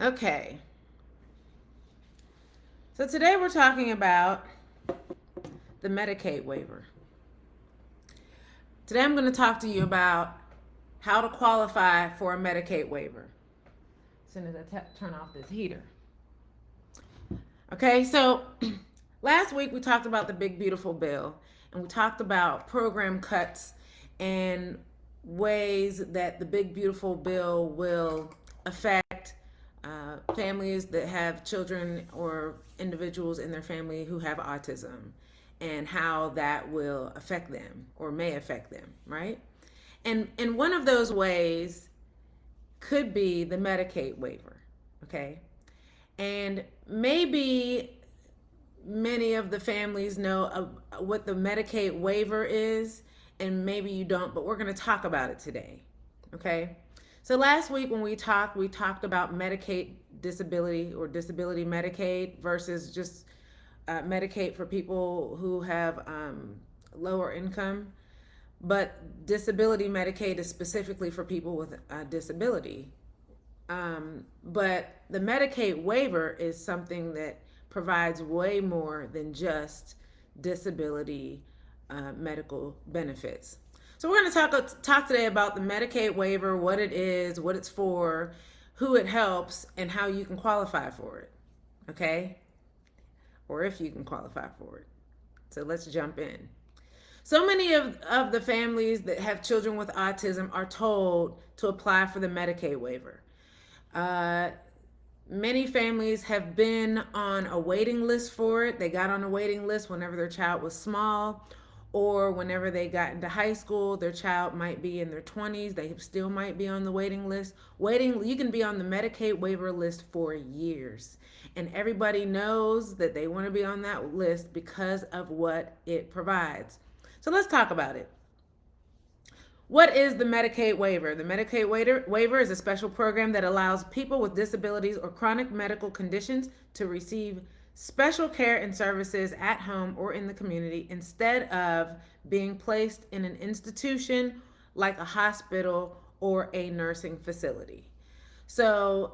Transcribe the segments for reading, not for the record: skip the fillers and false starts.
Okay, so today we're talking about the Medicaid waiver. Today I'm going to talk to you about how to qualify for a Medicaid waiver. As soon as I turn off this heater. Okay, so last week we talked about the big beautiful bill, and we talked about program cuts and ways that the big beautiful bill will affect families that have children or individuals in their family who have autism, and how that will affect them or may affect them, right? And one of those ways could be the Medicaid waiver, okay? And maybe many of the families know what the Medicaid waiver is, and maybe you don't, but we're going to talk about it today, okay? So last week when we talked about Medicaid disability or disability Medicaid versus just Medicaid for people who have lower income. But disability Medicaid is specifically for people with a disability. But the Medicaid waiver is something that provides way more than just disability medical benefits. So we're going to talk today about the Medicaid waiver, what it is, what it's for, who it helps, and how you can qualify for it. Okay? Or if you can qualify for it. So let's jump in. So many of the families that have children with autism are told to apply for the Medicaid waiver. Many families have been on a waiting list for it. They got on a waiting list whenever their child was small, or whenever they got into high school. Their child might be in their 20s. They still might be on the waiting list. You can be on the Medicaid waiver list for years. And everybody knows that they want to be on that list because of what it provides. So let's talk about it. What is the Medicaid waiver? The Medicaid waiver is a special program that allows people with disabilities or chronic medical conditions to receive special care and services at home or in the community instead of being placed in an institution like a hospital or a nursing facility. So,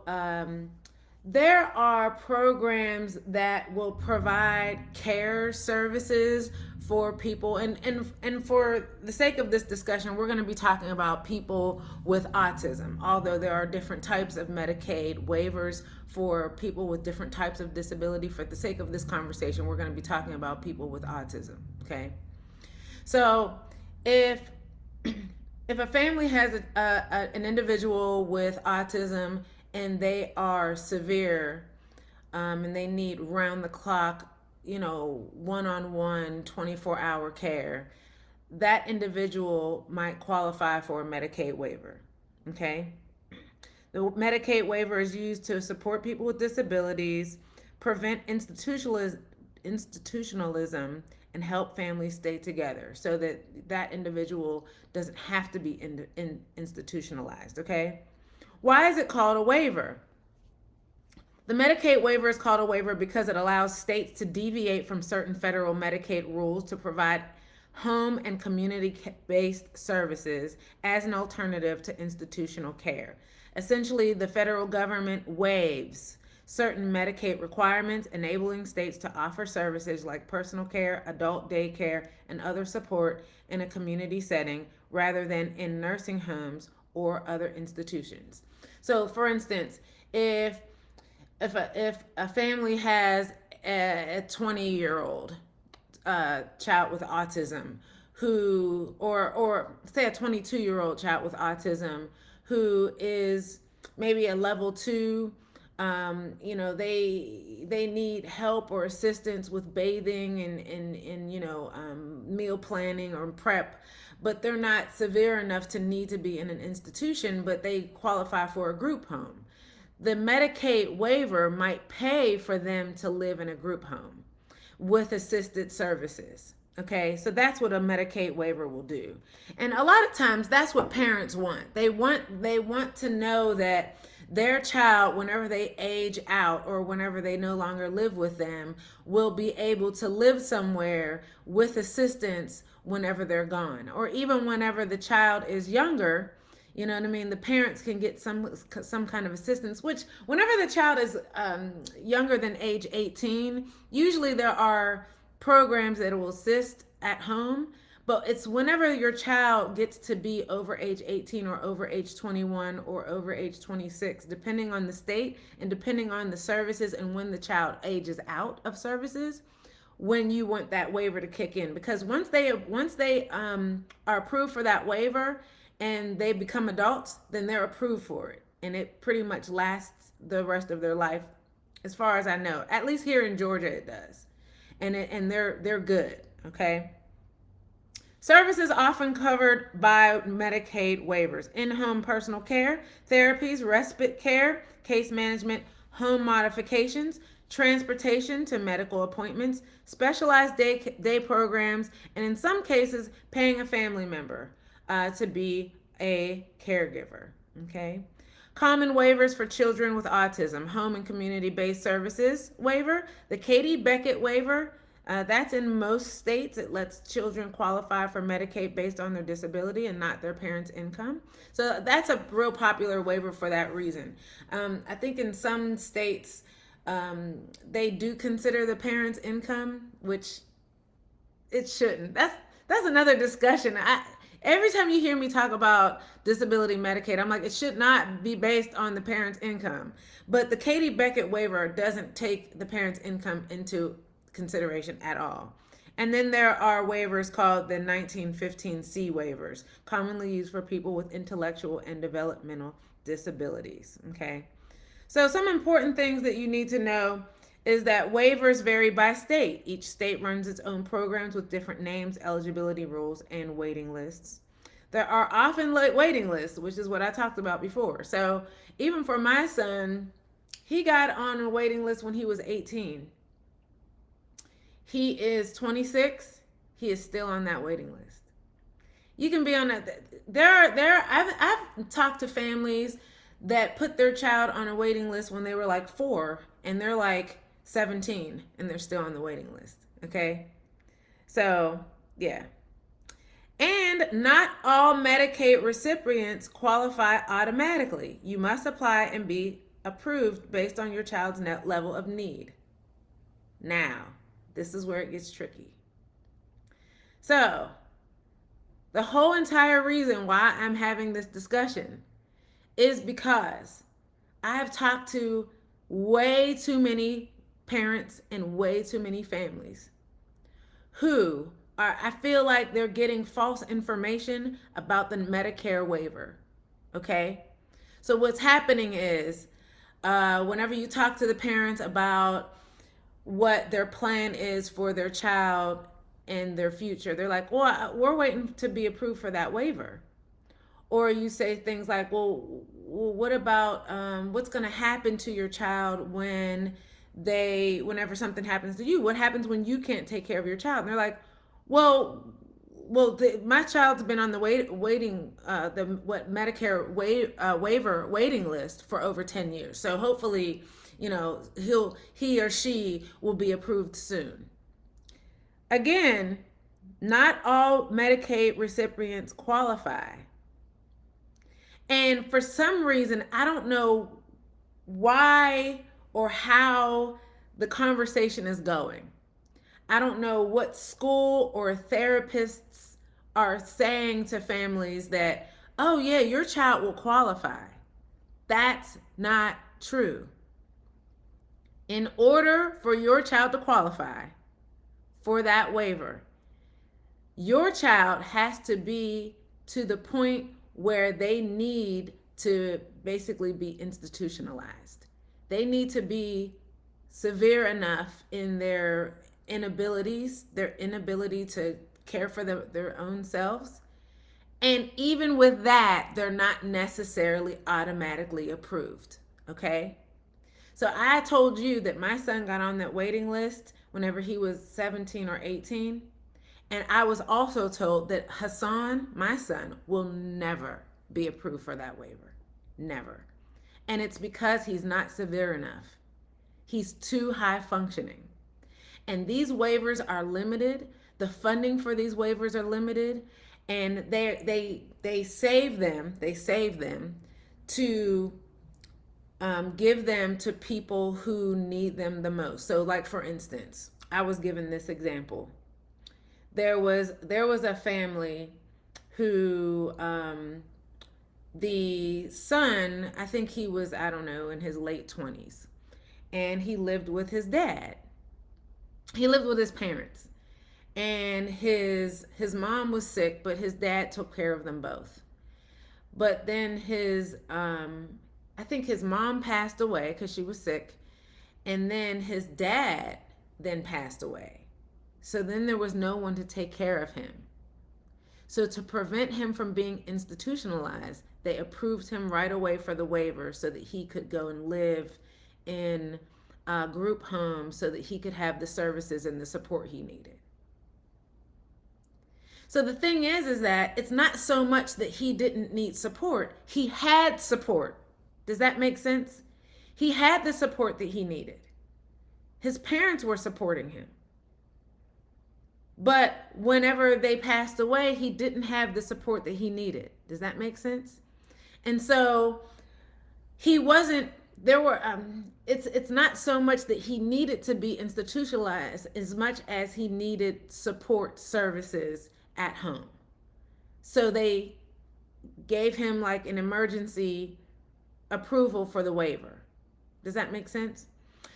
there are programs that will provide care services for people, and for the sake of this discussion, we're going to be talking about people with autism, although there are different types of Medicaid waivers for people with different types of disability. For the sake of this conversation, we're going to be talking about people with autism. Okay, so if a family has an individual with autism and they are severe, and they need round the clock, one-on-one 24-hour care, that individual might qualify for a Medicaid waiver. Okay? The Medicaid waiver is used to support people with disabilities, prevent institutionalism, and help families stay together so that individual doesn't have to be institutionalized. Okay? Why is it called a waiver? The Medicaid waiver is called a waiver because it allows states to deviate from certain federal Medicaid rules to provide home and community-based services as an alternative to institutional care. Essentially, the federal government waives certain Medicaid requirements, enabling states to offer services like personal care, adult daycare, and other support in a community setting rather than in nursing homes or other institutions. So, for instance, if a family has a 20-year-old child with autism who, or say a 22-year-old child with autism who is maybe a level 2, they need help or assistance with bathing and meal planning or prep, but they're not severe enough to need to be in an institution, but they qualify for a group home. The Medicaid waiver might pay for them to live in a group home with assisted services. Okay, so that's what a Medicaid waiver will do. And a lot of times that's what parents want. They want to know that their child, whenever they age out or whenever they no longer live with them, will be able to live somewhere with assistance whenever they're gone. Or even whenever the child is younger, You know what I mean? The parents can get some kind of assistance, which whenever the child is younger than age 18, usually there are programs that will assist at home. But it's whenever your child gets to be over age 18 or over age 21 or over age 26, depending on the state and depending on the services and when the child ages out of services, when you want that waiver to kick in. Because once they are approved for that waiver and they become adults, then they're approved for it, and it pretty much lasts the rest of their life, as far as I know. At least here in Georgia, it does, and they're good. Okay. Services often covered by Medicaid waivers: in-home personal care, therapies, respite care, case management, home modifications, transportation to medical appointments, specialized day programs, and in some cases, paying a family member to be a caregiver. Okay. Common waivers for children with autism: home and community-based services waiver, the Katie Beckett waiver. That's in most states. It lets children qualify for Medicaid based on their disability and not their parents' income. So that's a real popular waiver for that reason. I think in some states they do consider the parents' income, which it shouldn't. That's another discussion. Every time you hear me talk about disability Medicaid, I'm like, it should not be based on the parent's income. But the Katie Beckett waiver doesn't take the parent's income into consideration at all. And then there are waivers called the 1915C waivers, commonly used for people with intellectual and developmental disabilities. Okay. So some important things that you need to know is that waivers vary by state. Each state runs its own programs with different names, eligibility rules, and waiting lists. There are often waiting lists, which is what I talked about before. So even for my son, he got on a waiting list when he was 18. He is 26. He is still on that waiting list. You can be on that. I've talked to families that put their child on a waiting list when they were like 4, and they're like 17, and they're still on the waiting list. Okay. So yeah. And not all Medicaid recipients qualify automatically. You must apply and be approved based on your child's net level of need. Now, this is where it gets tricky. So, the whole entire reason why I'm having this discussion is because I have talked to way too many parents and way too many families who are, I feel like they're getting false information about the Medicare waiver. Okay? So, what's happening is whenever you talk to the parents about what their plan is for their child and their future, they're like, well, we're waiting to be approved for that waiver. Or you say things like, well, what about what's going to happen to your child whenever something happens to you? What happens when you can't take care of your child? And they're like, well, my child's been on the Medicare waiver waiting list for over 10 years. So hopefully, he or she will be approved soon. Again, not all Medicaid recipients qualify. And for some reason, I don't know why or how the conversation is going. I don't know what school or therapists are saying to families that, oh yeah, your child will qualify. That's not true. In order for your child to qualify for that waiver, your child has to be to the point where they need to basically be institutionalized. They need to be severe enough in their inability to care for their own selves. And even with that, they're not necessarily automatically approved. Okay? So I told you that my son got on that waiting list whenever he was 17 or 18. And I was also told that Hassan, my son, will never be approved for that waiver. Never. And it's because he's not severe enough. He's too high functioning. And these waivers are limited. The funding for these waivers are limited. and they save them to give them to people who need them the most. So, like for instance, I was given this example. There was a family who the son, I think he was, I don't know, in his late 20s, and he lived with his dad. He lived with his parents, and his mom was sick, but his dad took care of them both. But then his I think his mom passed away because she was sick, and then his dad then passed away. So then there was no one to take care of him. So to prevent him from being institutionalized, they approved him right away for the waiver so that he could go and live in a group home so that he could have the services and the support he needed. So the thing is that it's not so much that he didn't need support. He had support. Does that make sense? He had the support that he needed. His parents were supporting him. But whenever they passed away, he didn't have the support that he needed. Does that make sense? And so he wasn't, there were, it's not so much that he needed to be institutionalized as much as he needed support services at home. So they gave him like an emergency approval for the waiver. Does that make sense?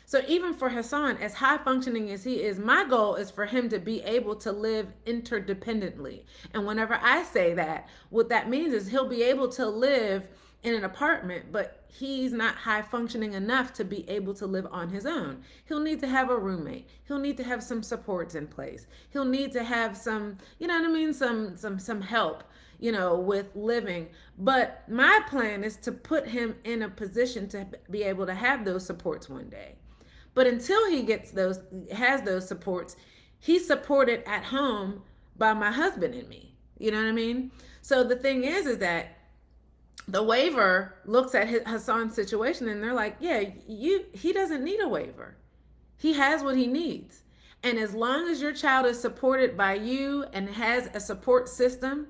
So even for Hassan, as high functioning as he is, my goal is for him to be able to live interdependently. And whenever I say that, what that means is he'll be able to live in an apartment, but he's not high functioning enough to be able to live on his own. He'll need to have a roommate. He'll need to have some supports in place. He'll need to have some, you know what I mean, some help, you know, with living. But my plan is to put him in a position to be able to have those supports one day. But until he has those supports, he's supported at home by my husband and me. You know what I mean? So the thing is that the waiver looks at Hassan's situation and they're like, yeah, he doesn't need a waiver. He has what he needs. And as long as your child is supported by you and has a support system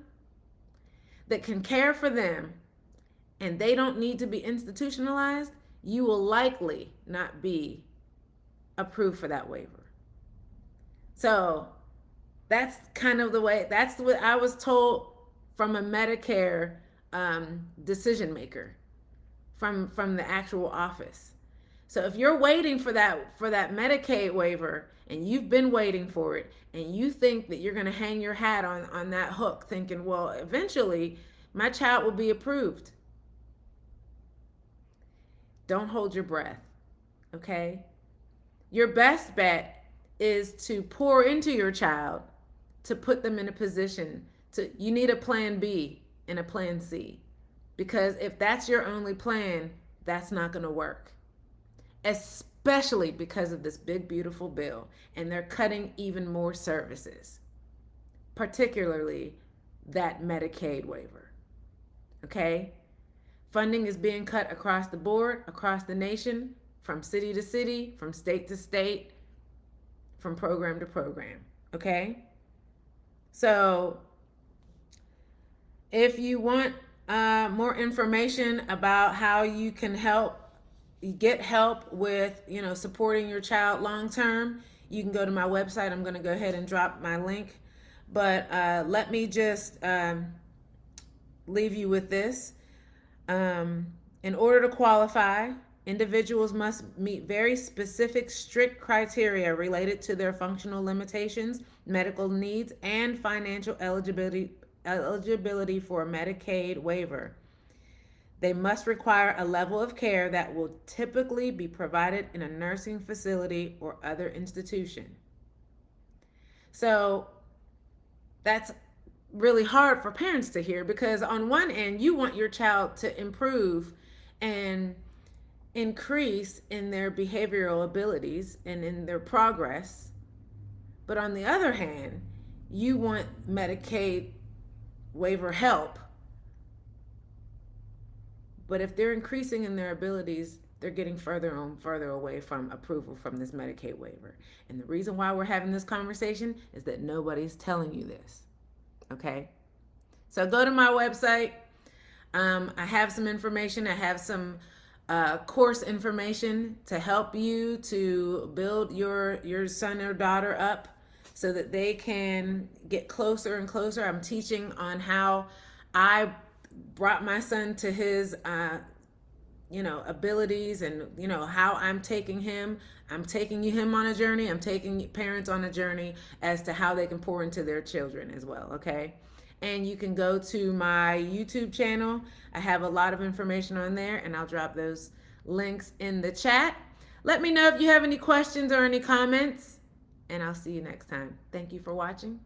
that can care for them and they don't need to be institutionalized, you will likely not be approved for that waiver. So that's kind of the way, that's what I was told from a Medicare decision maker from the actual office. So if you're waiting for that Medicaid waiver and you've been waiting for it and you think that you're going to hang your hat on that hook thinking, well, eventually my child will be approved. Don't hold your breath, okay? Your best bet is to pour into your child to put them in a position to, you need a plan B and a plan C. Because if that's your only plan, that's not going to work. Especially because of this big, beautiful bill. And they're cutting even more services. Particularly that Medicaid waiver. Okay? Funding is being cut across the board, across the nation, from city to city, from state to state, from program to program. Okay? So if you want more information about how you can get help with, you know, supporting your child long term, you can go to my website. I'm going to go ahead and drop my link. But let me just leave you with this. In order to qualify, individuals must meet very specific, strict criteria related to their functional limitations, medical needs, and financial eligibility for a Medicaid waiver. They must require a level of care that will typically be provided in a nursing facility or other institution. So that's really hard for parents to hear because on one end, you want your child to improve and increase in their behavioral abilities and in their progress. But on the other hand, you want Medicaid waiver help. But if they're increasing in their abilities, they're getting further and further away from approval from this Medicaid waiver. And the reason why we're having this conversation is that nobody's telling you this. Okay? So go to my website. I have some information. I have some course information to help you to build your son or daughter up so that they can get closer and closer. I'm teaching on how I brought my son to his abilities, and how I'm taking him. I'm taking him on a journey. I'm taking parents on a journey as to how they can pour into their children as well. Okay. And you can go to my YouTube channel. I have a lot of information on there, and I'll drop those links in the chat. Let me know if you have any questions or any comments, and I'll see you next time. Thank you for watching.